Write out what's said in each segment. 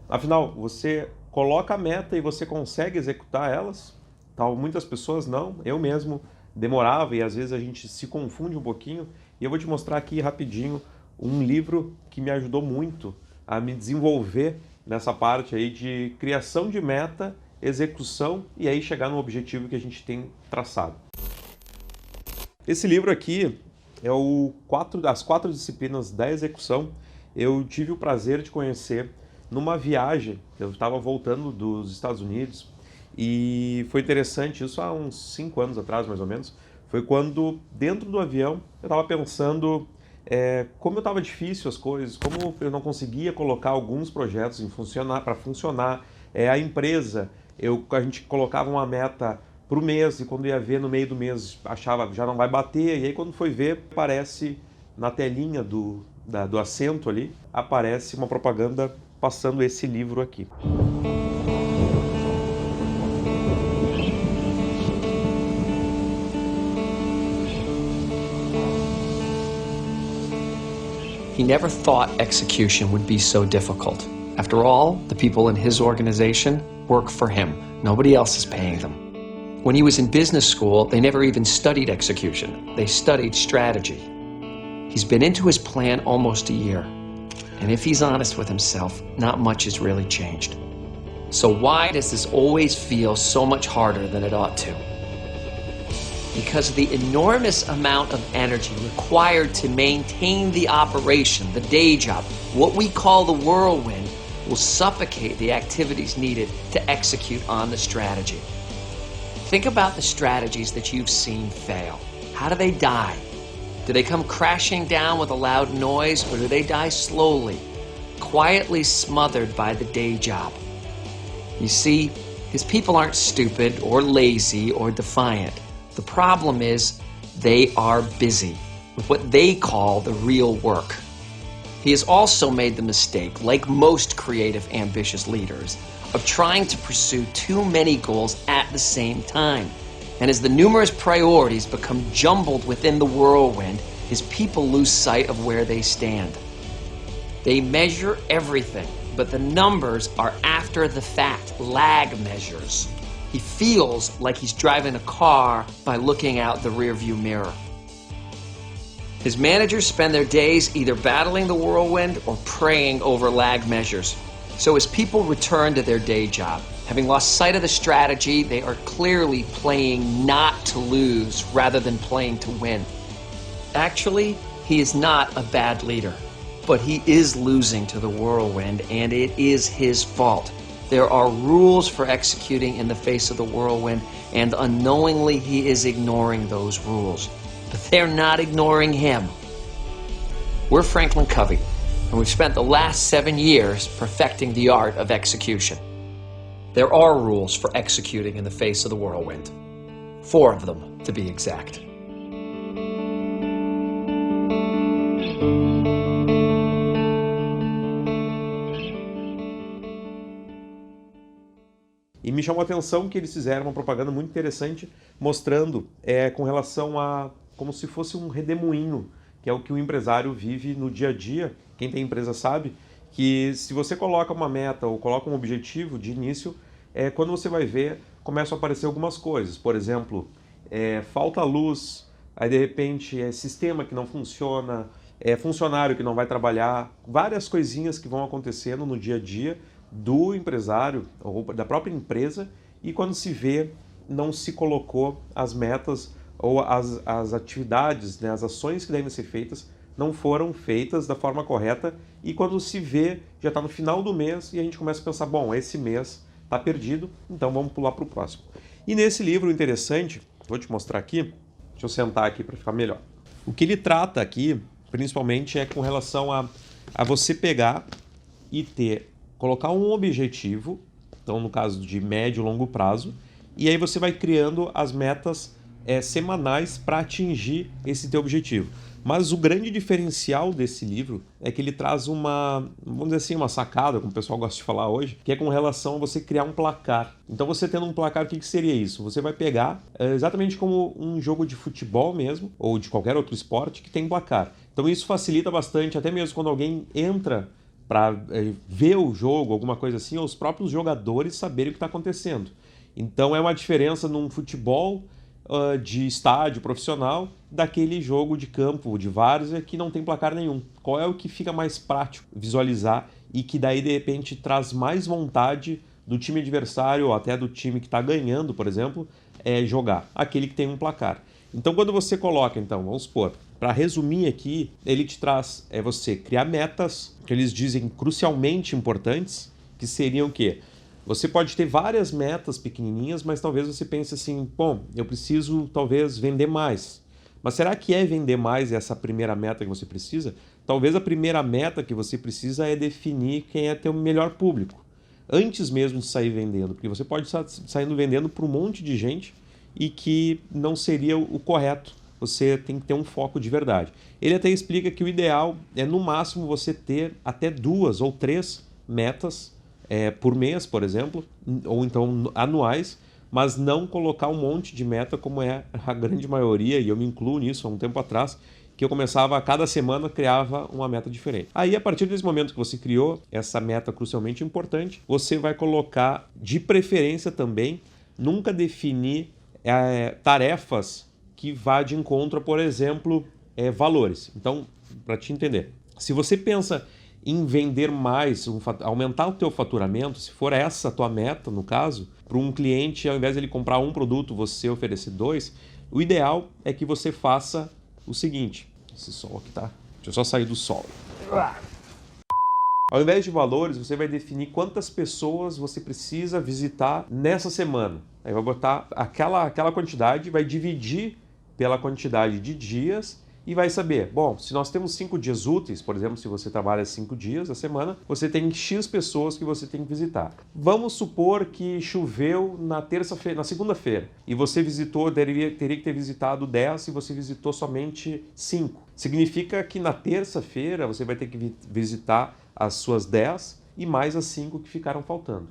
Afinal, você coloca a meta e você consegue executar elas? Tal, muitas pessoas não. Eu mesmo demorava e às vezes a gente se confunde um pouquinho. E eu vou te mostrar aqui rapidinho um livro que me ajudou muito a me desenvolver nessa parte aí de criação de meta, execução e aí chegar no objetivo que a gente tem traçado. Esse livro aqui é as quatro disciplinas da execução. Eu tive o prazer de conhecer numa viagem. Eu estava voltando dos Estados Unidos e foi interessante, isso há uns 5 anos atrás, mais ou menos. Foi quando, dentro do avião, eu estava pensando como estava difícil as coisas, como eu não conseguia colocar alguns projetos para funcionar. A empresa, a gente colocava uma meta para o mês e quando ia ver no meio do mês achava já não vai bater, e aí quando foi ver, aparece na telinha do assento ali, aparece uma propaganda passando esse livro aqui. He never thought execution would be so difficult. After all, the people in his organization work for him. Nobody else is paying them. When he was in business school, they never even studied execution. They studied strategy. He's been into his plan almost a year. And if he's honest with himself, not much has really changed. So why does this always feel so much harder than it ought to? Because of the enormous amount of energy required to maintain the operation, the day job, what we call the whirlwind, will suffocate the activities needed to execute on the strategy. Think about the strategies that you've seen fail. How do they die? Do they come crashing down with a loud noise, or do they die slowly, quietly smothered by the day job? You see, his people aren't stupid or lazy or defiant. The problem is they are busy with what they call the real work. He has also made the mistake, like most creative, ambitious leaders, of trying to pursue too many goals at the same time. And as the numerous priorities become jumbled within the whirlwind, his people lose sight of where they stand. They measure everything, but the numbers are after the fact, lag measures. He feels like he's driving a car by looking out the rearview mirror. His managers spend their days either battling the whirlwind or praying over lag measures. So as people return to their day job, having lost sight of the strategy, they are clearly playing not to lose rather than playing to win. Actually, he is not a bad leader, but he is losing to the whirlwind, and it is his fault. There are rules for executing in the face of the whirlwind, and unknowingly he is ignoring those rules. But they're not ignoring him. We're Franklin Covey, and we've spent the last 7 years perfecting the art of execution. There are rules for executing in the face of the whirlwind. 4 of them, to be exact. E me chamou a atenção que eles fizeram uma propaganda muito interessante mostrando com relação a como se fosse um redemoinho, que é o que o empresário vive no dia a dia. Quem tem empresa sabe que se você coloca uma meta ou coloca um objetivo de início, quando você vai ver, começam a aparecer algumas coisas. Por exemplo, falta luz, aí de repente sistema que não funciona, funcionário que não vai trabalhar, várias coisinhas que vão acontecendo no dia a dia do empresário ou da própria empresa, e quando se vê, não se colocou as metas ou as atividades, né, as ações que devem ser feitas, não foram feitas da forma correta, e quando se vê, já está no final do mês e a gente começa a pensar, bom, esse mês está perdido, então vamos pular para o próximo. E nesse livro interessante, vou te mostrar aqui, deixa eu sentar aqui para ficar melhor. O que ele trata aqui, principalmente, é com relação a você pegar e colocar um objetivo, então no caso de médio e longo prazo, e aí você vai criando as metas semanais para atingir esse teu objetivo. Mas o grande diferencial desse livro é que ele traz vamos dizer assim, uma sacada, como o pessoal gosta de falar hoje, que é com relação a você criar um placar. Então você tendo um placar, o que seria isso? Você vai pegar exatamente como um jogo de futebol mesmo, ou de qualquer outro esporte que tem placar. Então isso facilita bastante, até mesmo quando alguém entra para ver o jogo, alguma coisa assim, ou os próprios jogadores saberem o que está acontecendo. Então é uma diferença num futebol de estádio profissional daquele jogo de campo, de várzea, que não tem placar nenhum. Qual é o que fica mais prático visualizar e que daí de repente traz mais vontade do time adversário ou até do time que está ganhando, por exemplo, jogar? Aquele que tem um placar. Então quando você coloca, então, vamos supor, para resumir aqui, ele te traz você criar metas, que eles dizem crucialmente importantes, que seriam o quê? Você pode ter várias metas pequenininhas, mas talvez você pense assim, bom, eu preciso talvez vender mais. Mas será que vender mais essa primeira meta que você precisa? Talvez a primeira meta que você precisa é definir quem é teu melhor público, antes mesmo de sair vendendo, porque você pode estar saindo vendendo para um monte de gente e que não seria o correto. Você tem que ter um foco de verdade. Ele até explica que o ideal é no máximo você ter até 2 ou 3 metas por mês, por exemplo, ou então anuais, mas não colocar um monte de meta como é a grande maioria, e eu me incluo nisso há um tempo atrás, que eu começava a cada semana, criava uma meta diferente. Aí, a partir desse momento que você criou essa meta crucialmente importante, você vai colocar, de preferência também, nunca definir tarefas que vá de encontro a, por exemplo, valores. Então, para te entender, se você pensa em vender mais, aumentar o teu faturamento, se for essa a tua meta, no caso, para um cliente, ao invés de ele comprar um produto, você oferecer 2, o ideal é que você faça o seguinte. Esse sol aqui, tá? Deixa eu só sair do sol. Ao invés de valores, você vai definir quantas pessoas você precisa visitar nessa semana. Aí vai botar aquela quantidade, vai dividir pela quantidade de dias e vai saber, bom, se nós temos 5 dias úteis, por exemplo, se você trabalha 5 dias a semana, você tem X pessoas que você tem que visitar. Vamos supor que choveu na segunda-feira, e você teria que ter visitado 10 e você visitou somente 5. Significa que na terça-feira você vai ter que visitar as suas 10 e mais as 5 que ficaram faltando.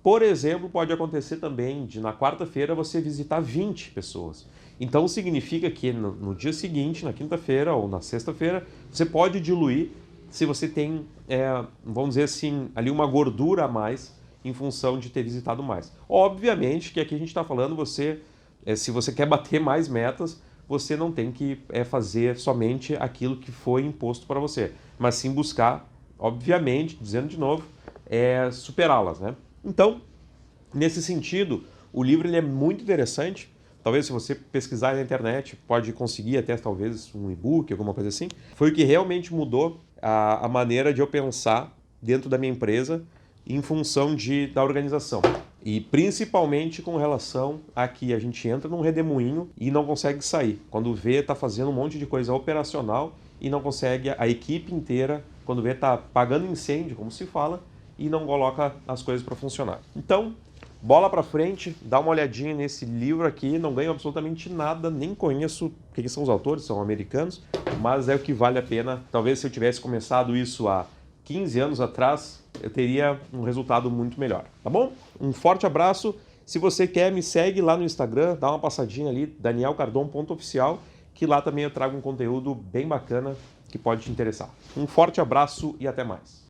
Por exemplo, pode acontecer também de na quarta-feira você visitar 20 pessoas. Então significa que no dia seguinte, na quinta-feira ou na sexta-feira, você pode diluir se você tem, vamos dizer assim, ali uma gordura a mais em função de ter visitado mais. Obviamente que aqui a gente está falando, se você quer bater mais metas, você não tem que fazer somente aquilo que foi imposto para você, mas sim buscar, obviamente, dizendo de novo, superá-las, né? Então, nesse sentido, o livro ele é muito interessante. Talvez se você pesquisar na internet, pode conseguir até talvez um e-book, alguma coisa assim. Foi o que realmente mudou a maneira de eu pensar dentro da minha empresa em função da organização. E principalmente com relação a que a gente entra num redemoinho e não consegue sair. Quando vê, está fazendo um monte de coisa operacional e não consegue, a equipe inteira, quando vê, está pagando incêndio, como se fala, e não coloca as coisas para funcionar. Então, bola para frente, dá uma olhadinha nesse livro aqui, não ganho absolutamente nada, nem conheço quem são os autores, são americanos, mas é o que vale a pena. Talvez se eu tivesse começado isso há 15 anos atrás, eu teria um resultado muito melhor, tá bom? Um forte abraço. Se você quer, me segue lá no Instagram, dá uma passadinha ali, danielcardon.oficial, que lá também eu trago um conteúdo bem bacana que pode te interessar. Um forte abraço e até mais.